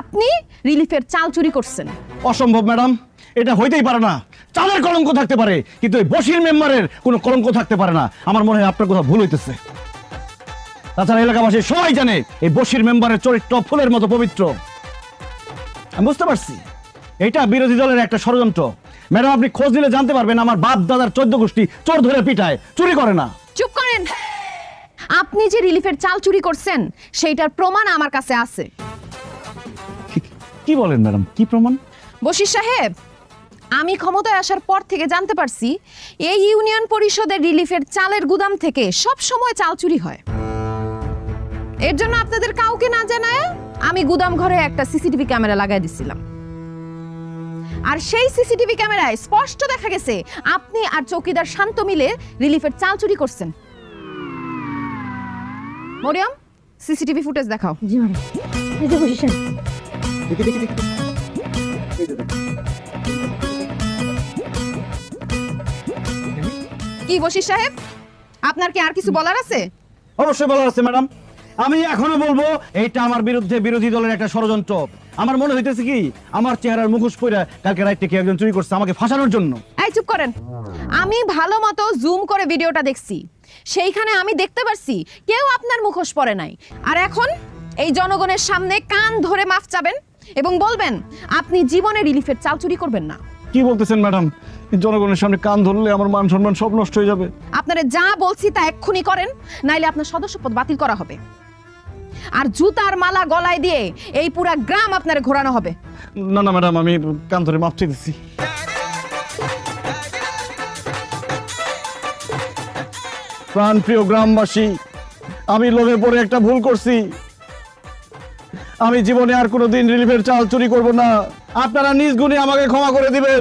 আপনি রিলিফের চাল চুরি করছেন। অসম্ভব ম্যাডাম, এটা হইতেই পারে না। চালের কলঙ্ক থাকতে পারে, কিন্তু এই বশির মেম্বারের কোনো কলঙ্ক থাকতে পারে না। আমার মনে হয় আপনার কোথাও ভুল হইতেছে। তাছাড়া এলাকাবাসী সবাই জানে এই বশির মেম্বারের চরিত্র ফুলের মতো পবিত্র। আমি বুঝতে পারছি এটা বিরোধী দলের একটা ষড়যন্ত্র। ম্যাডাম, আপনি খোঁজ নিলে জানতে পারবেন আমার বাপ দাদার 14 গোষ্ঠী চোর ধরে পিটায়, চুরি করে না। চুপ করেন। আপনি যে রিলিফের চাল চুরি করছেন সেইটার প্রমাণ আমার কাছে আছে। কি বলেন ম্যাডাম, কি প্রমাণ? বশির সাহেব, আমি ক্ষমতায় আসার পর থেকে জানতে পারছি এই ইউনিয়ন পরিষদের রিলিফের চালের গুদাম থেকে সব সময় চাল চুরি হয়। এর জন্য আপনাদের কাউকে না জানায় আমি গুদাম ঘরে একটা সিসিটিভি ক্যামেরা লাগাই দিছিলাম। আর সেই সিসিটিভি ক্যামেরায় স্পষ্ট দেখা গেছে আপনি আর চৌকিদার শান্ত মিলে রিলিফের চাল চুরি করছেন। মরিয়ম, সিসিটিভি ফুটেজ দেখাও। জি ম্যাডাম। এই যে বসির সাহেব। কি বশির সাহেব, আপনার কি আর কিছু বলার আছে? অবশ্যই বলার আছে ম্যাডাম। আমি এখনো বলবো এটা আমার বিরুদ্ধে বিরোধী দলের একটা ষড়যন্ত্র। আমার মনে হইতেছে কি আমার চেহারার মুখোশ পরে কালকে রাইতে কেউ একজন চুরি করছে আমাকে ফাঁসানোর জন্য। এই চুপ করেন। আমি ভালো মতো জুম করে ভিডিওটা দেখছি, সেইখানে আমি দেখতে পারছি কেউ আপনার মুখোশ পরে নাই। আর এখন এই জনগণের সামনে কান ধরে মাফ চাবেন এবং বলবেন আপনি জীবনে রিলিফের চাল চুরি করবেন না। কি বলতেছেন ম্যাডাম? জনগণের সামনে কান ধরলে আমার মান সম্মান সব নষ্ট হয়ে যাবে। আপনারা যা বলছি তা এক্ষুনি করেন, নাইলে আপনার সদস্যপদ বাতিল করা হবে। আর জুতার মালা গলায় দিয়ে এই পুরা গ্রাম আপনার ঘোরানো হবে। না না ম্যাডাম, আমি কান ধরে মাপ চাইতেছি। প্রাণপ্রিয় গ্রামবাসী, আমি লোভে পড়ে একটা ভুল করছি। আমি জীবনে আর কোনোদিন রিলিফের চাল চুরি করব না। আপনারা নিজ গুণে আমাকে ক্ষমা করে দিবেন।